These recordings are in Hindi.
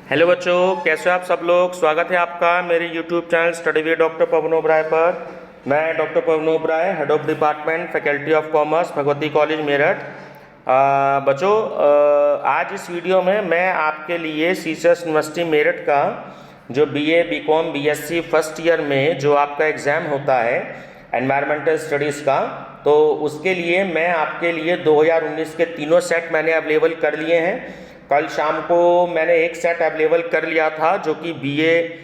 हेलो बच्चों, कैसे हो आप सब लोग। स्वागत है आपका मेरे YouTube channel study with doctor Pawan Oberoi पर। मैं doctor Pawan Oberoi, head of department faculty of commerce, Bhagwati college Meerut. बच्चों, आज इस वीडियो में मैं आपके लिए सीसीएस यूनिवर्सिटी मेरठ का जो BA, BCom, BSc first year में जो आपका एग्ज़ाम होता है एनवायरमेंटल स्टडीज़ का, तो उसके लिए मैं आपके लिए 2019 के तीनों सेट मैंने अवेलेबल कर लिए हैं। कल शाम को मैंने एक सेट अवेलेबल कर लिया था जो कि बीए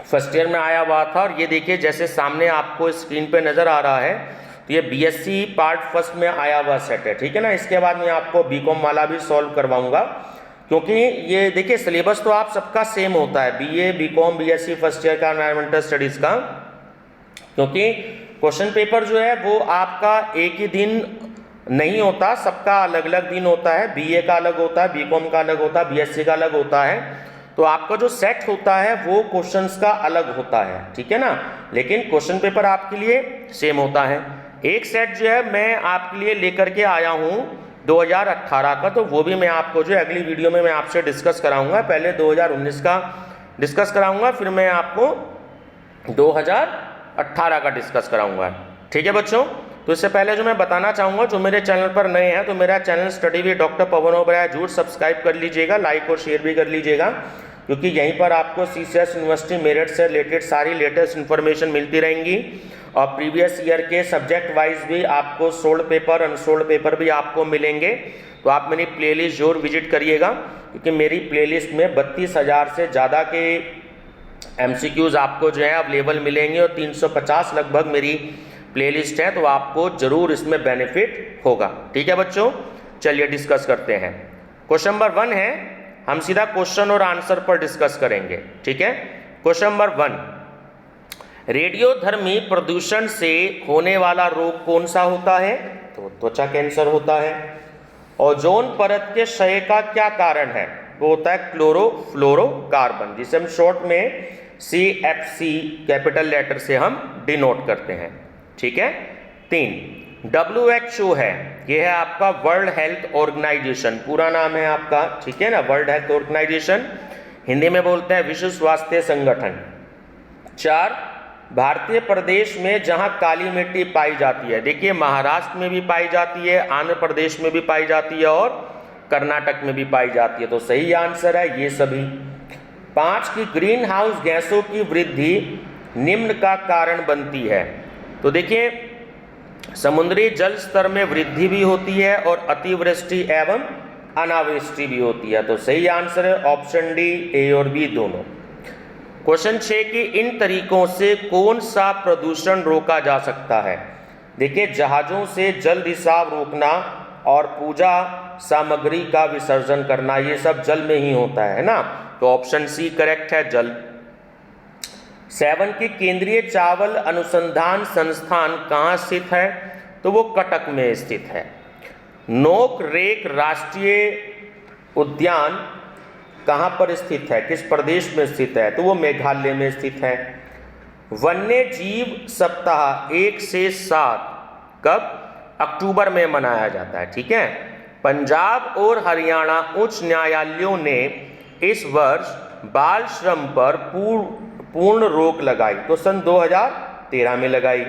फर्स्ट ईयर में आया हुआ था, और ये देखिए जैसे सामने आपको स्क्रीन पे नज़र आ रहा है, तो ये बीएससी पार्ट फर्स्ट में आया हुआ सेट है, ठीक है ना। इसके बाद मैं आपको बीकॉम वाला भी सॉल्व करवाऊंगा, क्योंकि ये देखिए सिलेबस तो आप सबका सेम होता है, BA, BCom, BSc first year का एनवायरमेंटल स्टडीज़ का, क्योंकि क्वेश्चन पेपर जो है वो आपका एक ही दिन नहीं होता, सबका अलग अलग दिन होता है। बीए का अलग होता है, बीकॉम का अलग होता है, बीएससी का अलग होता है, तो आपका जो सेट होता है वो क्वेश्चंस का अलग होता है, ठीक है ना। लेकिन क्वेश्चन पेपर आपके लिए सेम होता है। एक सेट जो है मैं आपके लिए लेकर के आया हूँ 2018 का, तो वो भी मैं आपको जो है अगली वीडियो में मैं आपसे डिस्कस कराऊंगा। पहले 2019 का डिस्कस कराऊंगा, फिर मैं आपको 2018 का डिस्कस कराऊंगा, ठीक है बच्चों। तो इससे पहले जो मैं बताना चाहूँगा, जो मेरे चैनल पर नए हैं तो मेरा channel study with doctor Pawan Oberoi जरूर सब्सक्राइब कर लीजिएगा, लाइक और शेयर भी कर लीजिएगा, क्योंकि यहीं पर आपको सीसीएस यूनिवर्सिटी मेरठ से रिलेटेड सारी लेटेस्ट इन्फॉर्मेशन मिलती रहेंगी, और प्रीवियस ईयर के सब्जेक्ट वाइज भी आपको सोल्ड पेपर, अनसोल्ड पेपर भी आपको मिलेंगे। तो आप मेरी प्लेलिस्ट जरूर विजिट करिएगा, क्योंकि मेरी प्लेलिस्ट में 32,000 से ज़्यादा के एमसीक्यूज आपको जो है अवेलेबल मिलेंगे, और 350 लगभग मेरी प्लेलिस्ट है, तो आपको जरूर इसमें बेनिफिट होगा, ठीक है बच्चों। चलिए डिस्कस करते हैं। क्वेश्चन नंबर 1 है, हम सीधा क्वेश्चन और आंसर पर डिस्कस करेंगे, ठीक है। क्वेश्चन नंबर 1, रेडियोधर्मी प्रदूषण से होने वाला रोग कौन सा होता है? तो त्वचा कैंसर होता है। ओजोन परत के क्षय का क्या कारण है? वो होता है क्लोरोफ्लोरोकार्बन, जिसे हम शॉर्ट में CFC कैपिटल लेटर से हम डिनोट करते हैं, ठीक है। 3, WHO है, ये है आपका वर्ल्ड हेल्थ ऑर्गेनाइजेशन, पूरा नाम है आपका, ठीक है ना, वर्ल्ड हेल्थ ऑर्गेनाइजेशन, हिंदी में बोलते हैं विश्व स्वास्थ्य संगठन। 4, भारतीय प्रदेश में जहां काली मिट्टी पाई जाती है, देखिए महाराष्ट्र में भी पाई जाती है, आंध्र प्रदेश में भी पाई जाती है, और कर्नाटक में भी पाई जाती है, तो सही आंसर है ये सभी। 5 की ग्रीन हाउस गैसों की वृद्धि निम्न का कारण बनती है। तो देखिए समुद्री जल स्तर में वृद्धि भी होती है, और अतिवृष्टि एवं अनावृष्टि भी होती है, तो सही आंसर है ऑप्शन डी, ए और बी दोनों। क्वेश्चन 6 कि इन तरीकों से कौन सा प्रदूषण रोका जा सकता है? देखिए जहाजों से जल रिसाव रोकना और पूजा सामग्री का विसर्जन करना, ये सब जल में ही होता है ना, तो ऑप्शन सी करेक्ट है, जल। 7 की केंद्रीय चावल अनुसंधान संस्थान कहाँ स्थित है? तो वो कटक में स्थित है। नोक रेक राष्ट्रीय उद्यान कहाँ पर स्थित है, किस प्रदेश में स्थित है? तो वो मेघालय में स्थित है। वन्य जीव सप्ताह 1 से 7 कब? अक्टूबर में मनाया जाता है, ठीक है। पंजाब और हरियाणा उच्च न्यायालयों ने इस वर्ष बाल श्रम पर पूर्ण रोक लगाई, तो सन 2013 में लगाई।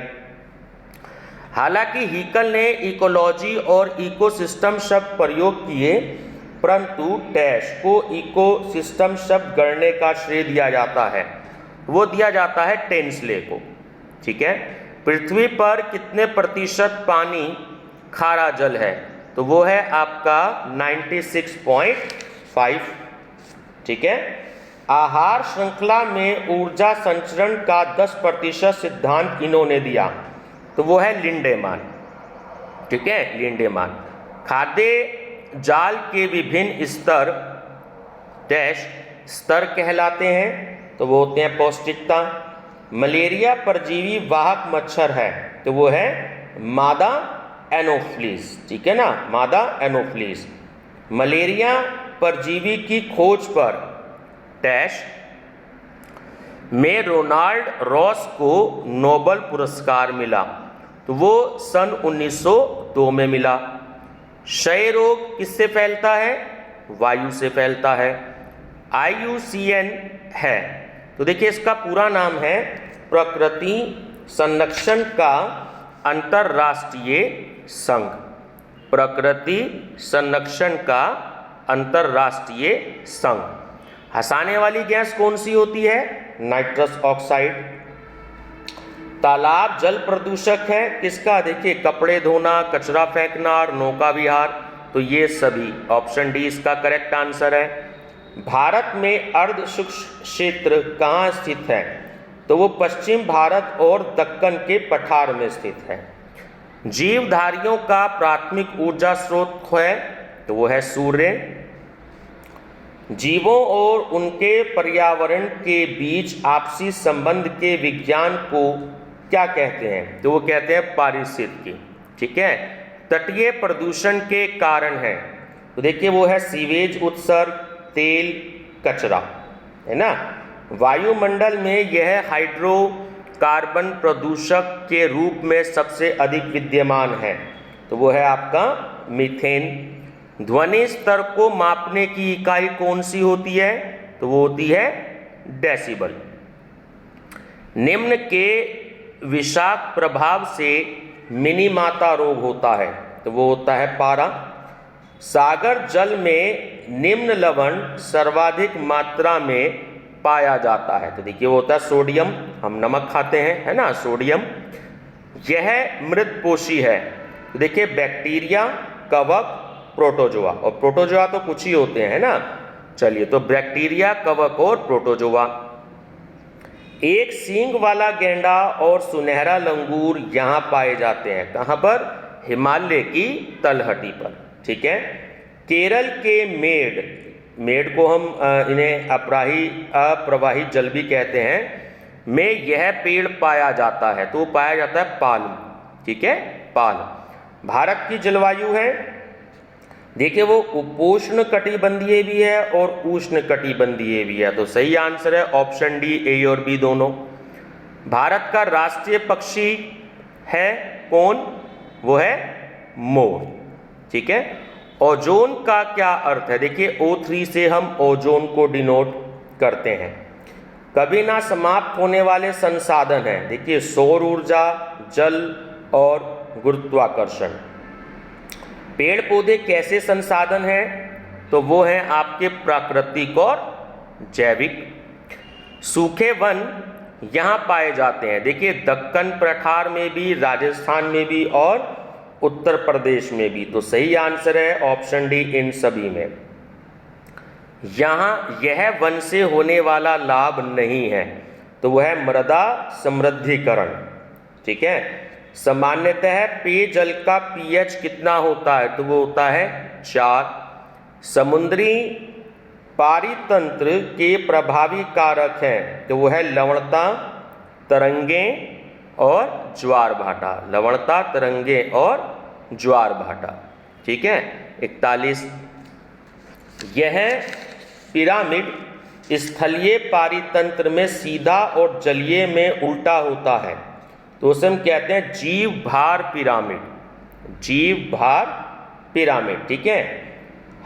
हालांकि हीकल ने इकोलॉजी और इकोसिस्टम शब्द प्रयोग किए, परंतु डैश को इकोसिस्टम शब्द गढ़ने का श्रेय दिया जाता है, वो दिया जाता है टेंसले को, ठीक है। पृथ्वी पर कितने प्रतिशत पानी खारा जल है? तो वो है आपका 96.5, ठीक है। आहार श्रृंखला में ऊर्जा संचरण का 10% सिद्धांत इन्होंने दिया, तो वो है लिंडेमान, ठीक है, लिंडेमान। खाद्य जाल के विभिन्न स्तर डैश स्तर कहलाते हैं, तो वो होते हैं पौष्टिकता। मलेरिया परजीवी वाहक मच्छर है, तो वो है मादा एनोफ्लिस, ठीक है ना, मादा एनोफ्लिस। मलेरिया परजीवी की खोज पर डैश में रोनाल्ड रॉस को नोबेल पुरस्कार मिला, तो वो सन 1902 में मिला। क्षय रोग किससे फैलता है? वायु से फैलता है। IUCN है। तो देखिए इसका पूरा नाम है प्रकृति संरक्षण का अंतरराष्ट्रीय संघ। प्रकृति संरक्षण का अंतरराष्ट्रीय संघ। हंसाने वाली गैस कौन सी होती है? Nitrous oxide. तालाब जल प्रदूषक है किसका? देखिए कपड़े धोना, कचरा फेंकना और नौका विहार, तो ये सभी, ऑप्शन डी इसका करेक्ट आंसर है। भारत में अर्ध शुष्क क्षेत्र कहाँ स्थित है? तो वो पश्चिम भारत और दक्कन के पठार में स्थित है। जीवधारियों का प्राथमिक ऊर्जा स्रोत है तो वो है सूर्य। जीवों और उनके पर्यावरण के बीच आपसी संबंध के विज्ञान को क्या कहते हैं? तो वो कहते हैं पारिस्थितिकी। ठीक है। तटीय प्रदूषण के कारण है तो देखिए वो है सीवेज उत्सर्ग, तेल, कचरा, है ना। वायुमंडल में यह हाइड्रोकार्बन प्रदूषक के रूप में सबसे अधिक विद्यमान है तो वो है आपका मीथेन। ध्वनि स्तर को मापने की इकाई कौन सी होती है? तो वो होती है डेसिबल। निम्न के विषाक्त प्रभाव से मिनीमाता रोग होता है तो वो होता है पारा। सागर जल में निम्न लवण सर्वाधिक मात्रा में पाया जाता है तो देखिए वो होता है सोडियम। हम नमक खाते हैं, है ना, सोडियम। यह मृतपोषी है तो देखिए बैक्टीरिया, कवक, प्रोटोजोआ, और प्रोटोजोआ तो कुछ ही होते हैं, है ना। चलिए तो बैक्टीरिया, कवक और प्रोटोजोआ। एक सींग वाला गेंडा और सुनहरा लंगूर यहाँ पाए जाते हैं, कहाँ पर? हिमालय की तलहटी पर। ठीक है। केरल के मेड को हम इन्हें अप्रवाही जल भी कहते हैं, में यह पेड़ पाया जाता है तो पाया जाता है पाल्म। ठीक है, पाल्म। भारत की जलवायु है देखिए वो उपोष्ण कटिबंधीय भी है और उष्ण कटिबंधीय भी है तो सही आंसर है ऑप्शन डी, ए और बी दोनों। भारत का राष्ट्रीय पक्षी है कौन? वो है मोर। ठीक है। ओजोन का क्या अर्थ है? देखिए O3 से हम ओजोन को डिनोट करते हैं। कभी ना समाप्त होने वाले संसाधन हैं, देखिए सौर ऊर्जा, जल और गुरुत्वाकर्षण। पेड़ पौधे कैसे संसाधन हैं? तो वो हैं आपके प्राकृतिक और जैविक। सूखे वन यहाँ पाए जाते हैं देखिए दक्कन पठार में भी, राजस्थान में भी और उत्तर प्रदेश में भी, तो सही आंसर है ऑप्शन डी इन सभी में। यहाँ यह वन से होने वाला लाभ नहीं है तो वह है मृदा समृद्धिकरण। ठीक है। सामान्यतः पेयजल का पीएच कितना होता है? तो वो होता है 4। समुद्री पारितंत्र के प्रभावी कारक हैं तो वो है लवणता, तरंगें और ज्वार भाटा। लवणता, तरंगें और ज्वार भाटा। ठीक है। 41। यह पिरामिड स्थलीय पारितंत्र में सीधा और जलीय में उल्टा होता है तो उसे हम कहते हैं जीव भार पिरामिड। जीव भार पिरामिड। ठीक है।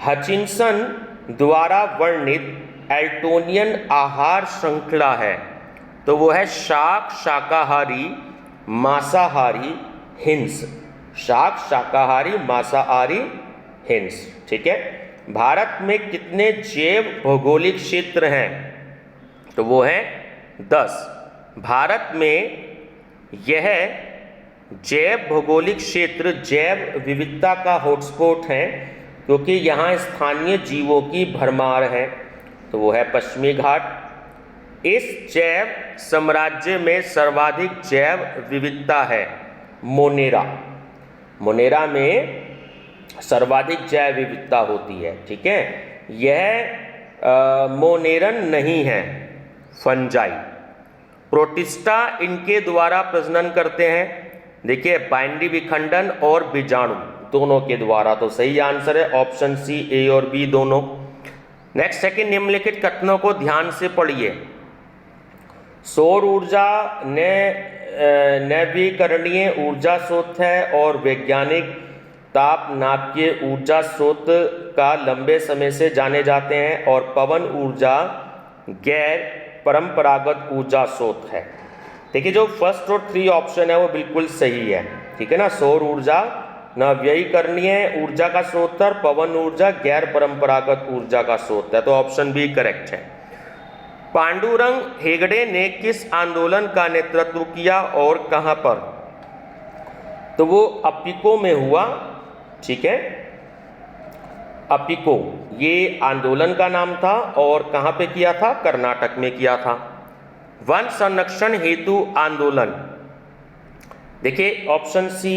हचिंसन द्वारा वर्णित एल्टोनियन आहार श्रृंखला है तो वो है शाक, शाकाहारी, मांसाहारी, हिंस। शाक, शाकाहारी, मांसाहारी, हिंस। ठीक है। भारत में कितने जैव भौगोलिक क्षेत्र हैं? तो वो है 10। भारत में यह जैव भौगोलिक क्षेत्र जैव विविधता का हॉटस्पॉट है क्योंकि यहाँ स्थानीय जीवों की भरमार है तो वो है पश्चिमी घाट। इस जैव साम्राज्य में सर्वाधिक जैव विविधता है मोनेरा। मोनेरा में सर्वाधिक जैव विविधता होती है। ठीक है। यह मोनेरन नहीं है, फंजाई। प्रोटिस्टा इनके द्वारा प्रजनन करते हैं देखिए बाइंडी विखंडन और बीजाणु दोनों के द्वारा, तो सही आंसर है ऑप्शन सी, ए और बी दोनों। नेक्स्ट सेकंड, निम्नलिखित कथनों को ध्यान से पढ़िए। सौर ऊर्जा नवीकरणीय ऊर्जा स्रोत है और वैज्ञानिक ताप नाभिकीय ऊर्जा स्रोत का लंबे समय से जाने जाते हैं और पवन ऊर्जा गैर परंपरागत ऊर्जा स्रोत है। देखिए जो फर्स्ट और 3 ऑप्शन है वो बिल्कुल सही है, ठीक है ना। सौर ऊर्जा नवीकरणीय ऊर्जा का स्रोत है, पवन ऊर्जा गैर परंपरागत ऊर्जा का स्रोत है, तो ऑप्शन बी करेक्ट है। पांडुरंग हेगड़े ने किस आंदोलन का नेतृत्व किया और कहां पर? तो वो अपिको में हुआ, ठीक है। अपिको ये आंदोलन का नाम था और कहां पे किया था? कर्नाटक में किया था। वन संरक्षण हेतु आंदोलन, देखिए ऑप्शन सी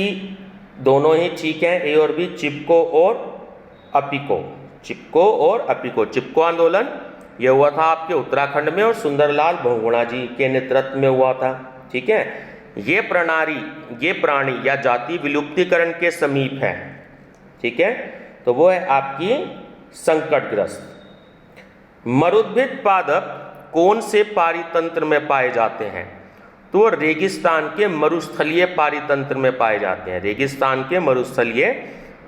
दोनों ही ठीक है, ए और बी, चिपको और अपिको। चिपको और अपिको, चिपको आंदोलन यह हुआ था आपके उत्तराखंड में और सुंदरलाल बहुगुणा जी के नेतृत्व में हुआ था, ठीक है। ये प्राणी या जाति विलुप्तीकरण के समीप है, ठीक है, तो वो है आपकी संकटग्रस्त। मरुद्भिद पादप कौन से पारितंत्र में पाए जाते हैं? तो रेगिस्तान के मरुस्थलीय पारितंत्र में पाए जाते हैं, रेगिस्तान के मरुस्थलीय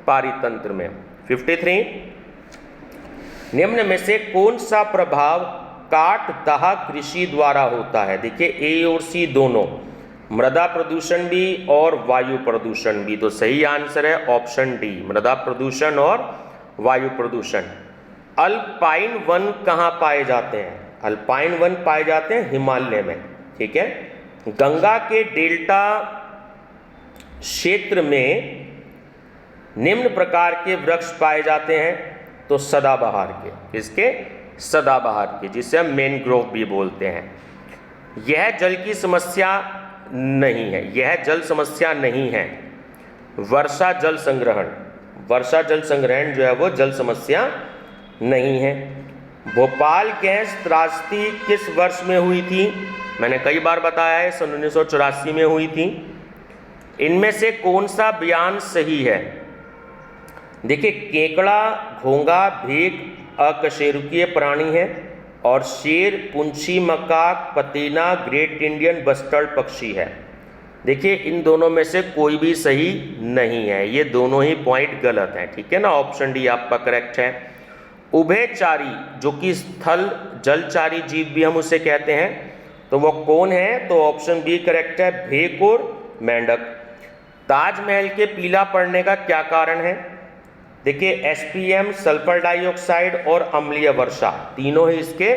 पारितंत्र में। 53 निम्न में से कौन सा प्रभाव काट दाह कृषि द्वारा होता है? देखिए ए और सी दोनों, मृदा प्रदूषण भी और वायु प्रदूषण भी, तो सही आंसर है ऑप्शन डी, मृदा प्रदूषण और वायु प्रदूषण। अल्पाइन वन कहाँ पाए जाते हैं? अल्पाइन वन पाए जाते हैं हिमालय में, ठीक है। गंगा के डेल्टा क्षेत्र में निम्न प्रकार के वृक्ष पाए जाते हैं, तो सदाबहार के, किसके? सदाबहार के, जिसे हम मैनग्रोव भी बोलते हैं। यह जल की समस्या नहीं है, यह जल समस्या नहीं है। वर्षा जल संग्रहण, वर्षा जल संग्रहण जो है वो जल समस्या नहीं है। भोपाल गैस त्रासदी किस वर्ष में हुई थी? मैंने कई बार बताया है, सन 1984 में हुई थी। इनमें से कौन सा बयान सही है? देखिए केकड़ा, घोंगा, भेक अकशेरुकीय प्राणी है और शेर, पुंछी, मकाक, पतेना, ग्रेट इंडियन बस्टर्ड पक्षी है। देखिए इन दोनों में से कोई भी सही नहीं है, ये दोनों ही पॉइंट गलत हैं, ठीक है ना। ऑप्शन डी आपका करेक्ट है। उभयचारी जो कि स्थल जलचारी जीव भी हम उसे कहते हैं, तो वो कौन है? तो ऑप्शन बी करेक्ट है, भेक और मेंढक। ताजमहल के पीला पड़ने का क्या कारण है? देखिए एसपीएम, सल्फर डाइऑक्साइड और अम्लीय वर्षा, तीनों ही इसके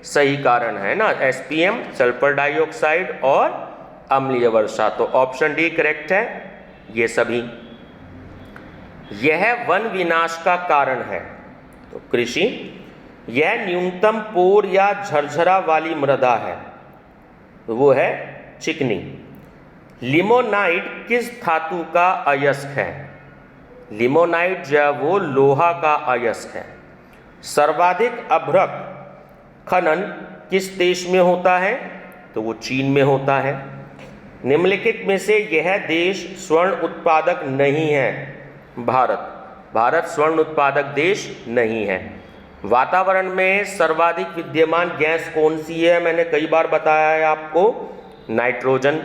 सही कारण है ना, एसपीएम, सल्फर डाइऑक्साइड और अम्लीय वर्षा, तो ऑप्शन डी करेक्ट है ये सभी। यह वन विनाश का कारण है, तो कृषि। यह न्यूनतम पोर या झरझरा वाली मृदा है, तो वो है चिकनी। लिमोनाइट किस धातु का अयस्क है? लिमोनाइट जो है वो लोहा का अयस्क है। सर्वाधिक अभ्रक खनन किस देश में होता है? तो वो चीन में होता है। निम्नलिखित में से यह देश स्वर्ण उत्पादक नहीं है? भारत, भारत स्वर्ण उत्पादक देश नहीं है। वातावरण में सर्वाधिक विद्यमान गैस कौन सी है? मैंने कई बार बताया है आपको, नाइट्रोजन।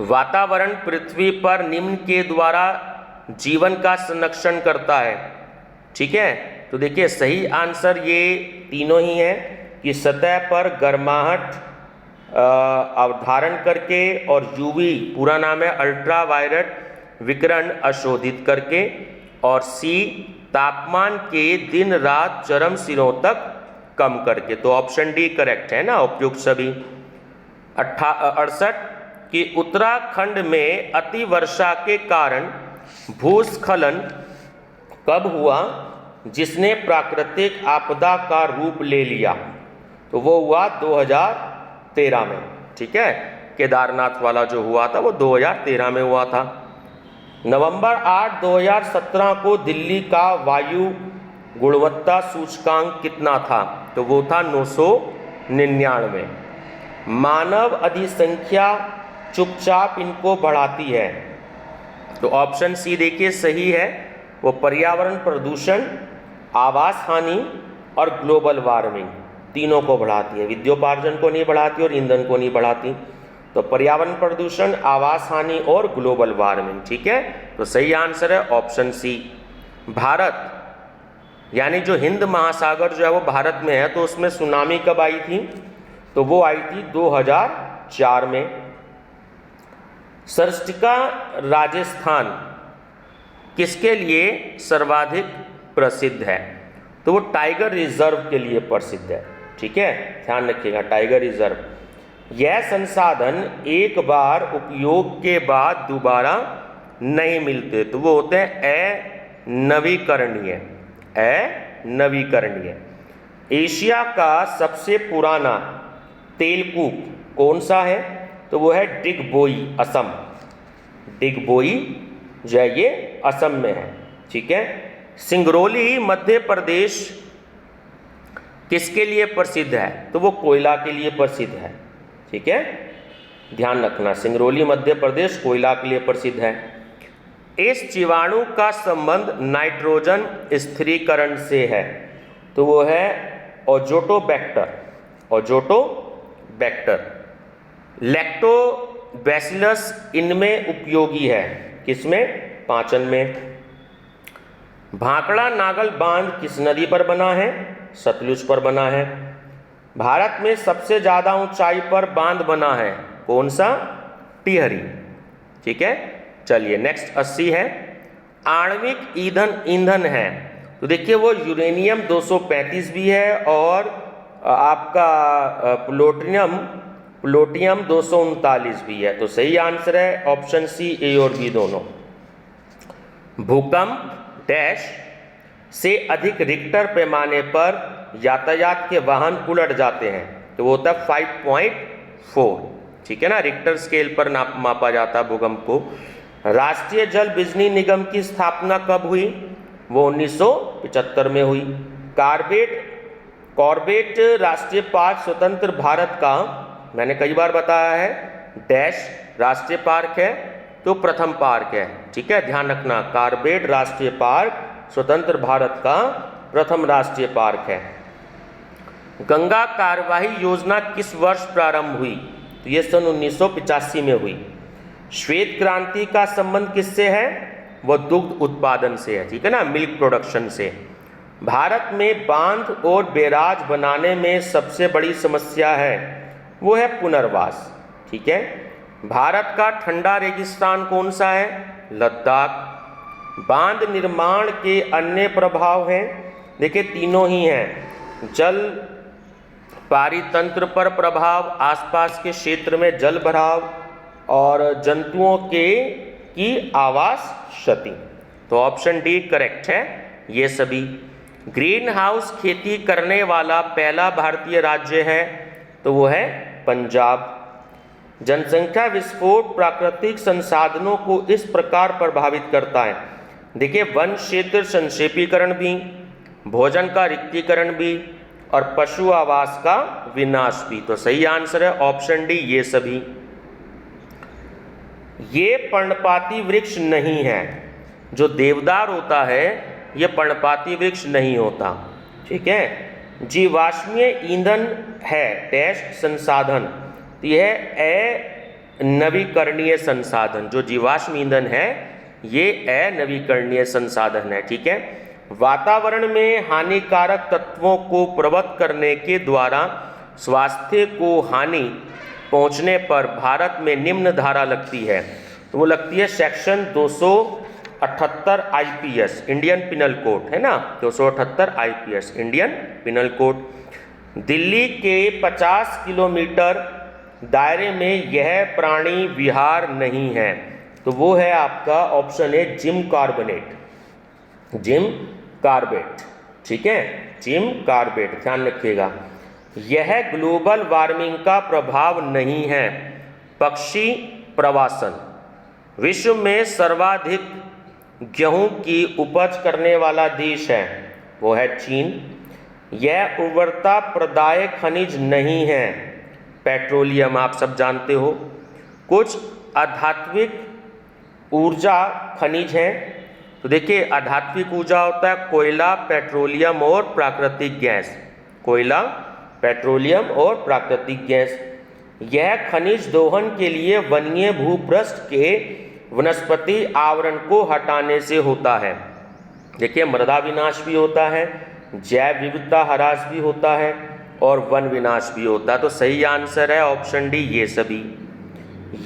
वातावरण पृथ्वी पर निम्न के द्वारा जीवन का संरक्षण करता है, ठीक है। तो देखिए सही आंसर ये तीनों ही है कि सतह पर गर्माहट अवधारण करके और यूवी, पूरा नाम है अल्ट्रावायलेट विकिरण अशोधित करके, और सी तापमान के दिन रात चरम सिरों तक कम करके, तो ऑप्शन डी करेक्ट है ना, उपयुक्त सभी। 68 कि उत्तराखंड में अतिवर्षा के कारण भूस्खलन कब हुआ जिसने प्राकृतिक आपदा का रूप ले लिया? तो वो हुआ 2013 में, ठीक है। केदारनाथ वाला जो हुआ था वो 2013 में हुआ था। नवंबर 8, 2017 को दिल्ली का वायु गुणवत्ता सूचकांक कितना था? तो वो था 999। मानव अधिसंख्या चुपचाप इनको बढ़ाती है, तो ऑप्शन सी देखिए सही है, वो पर्यावरण प्रदूषण, आवास हानि और ग्लोबल वार्मिंग तीनों को बढ़ाती है, विद्योपार्जन को नहीं बढ़ाती और ईंधन को नहीं बढ़ाती। तो पर्यावरण प्रदूषण, आवास हानि और ग्लोबल वार्मिंग। ठीक है, तो सही आंसर है ऑप्शन सी। भारत यानी जो हिंद महासागर जो है वो भारत में है, तो उसमें सुनामी कब आई थी? तो वो आई थी 2004 में। सरस्टिका राजस्थान किसके लिए सर्वाधिक प्रसिद्ध है? तो वो टाइगर रिजर्व के लिए प्रसिद्ध है। ठीक है, ध्यान रखिएगा, टाइगर रिजर्व। यह संसाधन एक बार उपयोग के बाद दोबारा नहीं मिलते, तो वो होते हैं अनवीकरणीय। अनवीकरणीय। एशिया का सबसे पुराना तेलकूप कौन सा है? तो वो है डिगबोई, असम। डिगबोई जो है ये असम में है। ठीक है, सिंगरौली मध्य प्रदेश किसके लिए प्रसिद्ध है? तो वो कोयला के लिए प्रसिद्ध है। ठीक है, ध्यान रखना, सिंगरौली मध्य प्रदेश कोयला के लिए प्रसिद्ध है। इस जीवाणु का संबंध नाइट्रोजन स्थिरीकरण से है, तो वो है ओजोटोबैक्टर। ओजोटोबैक्टर। लैक्टोबैसिलस इनमें उपयोगी है, किसमें? पाचन में। भाखड़ा नागल बांध किस नदी पर बना है? सतलुज पर बना है। भारत में सबसे ज्यादा ऊंचाई पर बांध बना है, कौन सा? टिहरी। ठीक है, चलिए नेक्स्ट 80 है। आणविक ईंधन है, तो देखिए वो यूरेनियम 235 भी है और आपका प्लूटोनियम 239 भी है। तो सही आंसर है ऑप्शन सी, ए और बी दोनों। भूकंप डैश से अधिक रिक्टर पैमाने पर यातायात के वाहन उलट जाते हैं, तो वो होता है 5.4। ठीक है ना, रिक्टर स्केल पर मापा जाता है भूकंप को। राष्ट्रीय जल बिजली निगम की स्थापना कब हुई? वो 1975 में हुई। कॉर्बेट राष्ट्रीय पार्क स्वतंत्र भारत का, मैंने कई बार बताया है, डैश राष्ट्रीय पार्क है, तो प्रथम पार्क है। ठीक है, ध्यान रखना, कॉर्बेट राष्ट्रीय पार्क स्वतंत्र भारत का प्रथम राष्ट्रीय पार्क है। गंगा कार्यवाही योजना किस वर्ष प्रारंभ हुई? तो ये सन 1985 में हुई। श्वेत क्रांति का संबंध किससे है? वह दुग्ध उत्पादन से है। ठीक है ना, मिल्क प्रोडक्शन से। भारत में बांध और बैराज बनाने में सबसे बड़ी समस्या है, वो है पुनर्वास। ठीक है, भारत का ठंडा रेगिस्तान कौन सा है? लद्दाख। बांध निर्माण के अन्य प्रभाव हैं, देखिए तीनों ही हैं। जल पारितंत्र पर प्रभाव, आसपास के क्षेत्र में जल भराव और जंतुओं की आवास क्षति। तो ऑप्शन डी करेक्ट है ये सभी। ग्रीन हाउस खेती करने वाला पहला भारतीय राज्य है, तो वो है पंजाब। जनसंख्या विस्फोट प्राकृतिक संसाधनों को इस प्रकार प्रभावित करता है, देखिए वन क्षेत्र संक्षेपीकरण भी, भोजन का रिक्तीकरण भी और पशु आवास का विनाश भी। तो सही आंसर है ऑप्शन डी ये सभी। ये पर्णपाती वृक्ष नहीं है, जो देवदार होता है ये पर्णपाती वृक्ष नहीं होता। ठीक है, जीवाश्मीय ईंधन है डैश संसाधन, तो यह अनवीकरणीय संसाधन, जो जीवाश्म ईंधन है ये अनवीकरणीय संसाधन है। ठीक है, वातावरण में हानिकारक तत्वों को प्रवृत्त करने के द्वारा स्वास्थ्य को हानि पहुंचने पर भारत में निम्न धारा लगती है, तो वो लगती है section 278 IPS Indian penal code, है ना, 278 IPS Indian penal code. Delhi के 50 किलोमीटर दायरे में यह प्राणी विहार नहीं है, तो वो है आपका ऑप्शन है जिम कार्बेट। जिम कार्बेट, ठीक है, जिम कार्बेट, ध्यान रखिएगा। यह ग्लोबल वार्मिंग का प्रभाव नहीं है। पक्षी प्रवासन, विश्व में सर्वाधिक गेहूं की उपज करने वाला देश है, वो है चीन। यह उर्वरता प्रदायक खनिज नहीं है, पेट्रोलियम आप सब जानते हो। कुछ आध्यात्मिक ऊर्जा खनिज हैं, तो देखिए आध्यात्मिक ऊर्जा होता है कोयला, पेट्रोलियम और प्राकृतिक गैस। कोयला, पेट्रोलियम और प्राकृतिक गैस। यह खनिज दोहन के लिए वनीय भूपृष्ठ के वनस्पति आवरण को हटाने से होता है। देखिए, मृदा विनाश भी होता है, जैव विविधता ह्रास भी होता है और वन विनाश भी होता है। तो सही आंसर है ऑप्शन डी, ये सभी।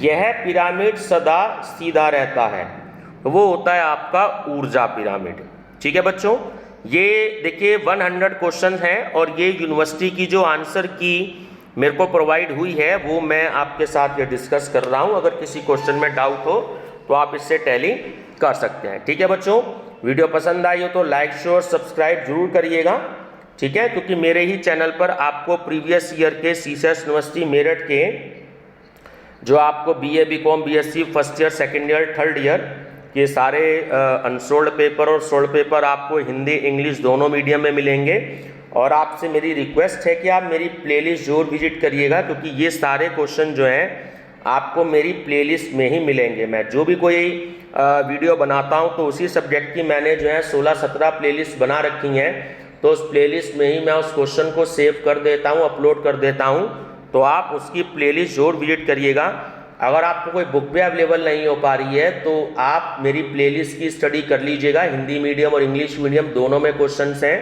यह पिरामिड सदा सीधा रहता है, वो होता है आपका ऊर्जा पिरामिड। ठीक है बच्चों, ये देखिए 100 क्वेश्चन हैं और ये यूनिवर्सिटी की जो आंसर की मेरे को प्रोवाइड हुई है वो मैं आपके साथ ये डिस्कस कर रहा हूँ। अगर किसी क्वेश्चन में डाउट हो तो आप इससे टैली कर सकते हैं। ठीक है बच्चों, वीडियो पसंद आई हो तो लाइक शेयर सब्सक्राइब जरूर करिएगा। ठीक है, क्योंकि मेरे ही चैनल पर आपको प्रीवियस ईयर के सीसेस यूनिवर्सिटी मेरठ के जो आपको BA BCom BSc first year second year third year के सारे अनसोल्ड पेपर और सोल्ड पेपर आपको हिंदी इंग्लिश दोनों मीडियम में मिलेंगे। और आपसे मेरी रिक्वेस्ट है कि आप मेरी प्लेलिस्ट जरूर विजिट करिएगा, क्योंकि ये सारे क्वेश्चन जो हैं आपको मेरी प्लेलिस्ट में ही मिलेंगे। मैं जो भी कोई वीडियो बनाता हूं तो उसी सब्जेक्ट की मैंने जो है 16-17 प्लेलिस्ट बना रखी हैं। तो उस प्लेलिस्ट में ही मैं उस क्वेश्चन को सेव कर देता हूं, अपलोड कर देता हूं। तो आप उसकी प्लेलिस्ट जरूर विजिट करिएगा। अगर आपको कोई बुक भी अवेलेबल नहीं हो पा रही है तो आप मेरी प्लेलिस्ट की स्टडी कर लीजिएगा। हिंदी मीडियम और इंग्लिश मीडियम दोनों में क्वेश्चंस हैं।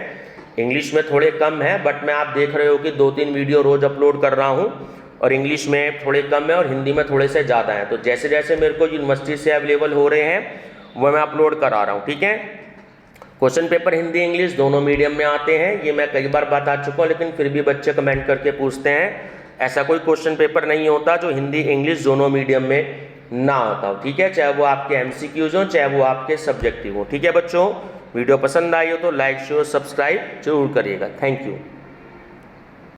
इंग्लिश में थोड़े कम है, बट मैं आप देख रहे हो कि 2-3 वीडियो रोज अपलोड कर रहा हूं। और इंग्लिश में थोड़े कम है और हिंदी में थोड़े से ज़्यादा हैं। तो जैसे जैसे मेरे को यूनिवर्सिटी से अवेलेबल हो रहे हैं वो मैं अपलोड करा रहा हूँ। ठीक है, क्वेश्चन पेपर हिंदी इंग्लिश दोनों मीडियम में आते हैं, ये मैं कई बार बता चुका हूँ, लेकिन फिर भी बच्चे कमेंट करके पूछते हैं। ऐसा कोई क्वेश्चन पेपर नहीं होता जो हिंदी इंग्लिश दोनों मीडियम में ना होता हो। ठीक है, चाहे वो आपके MCQs हो चाहे वो आपके सब्जेक्टिव हो। ठीक है बच्चों, वीडियो पसंद आई हो तो लाइक शेयर सब्सक्राइब जरूर करिएगा। Thank you.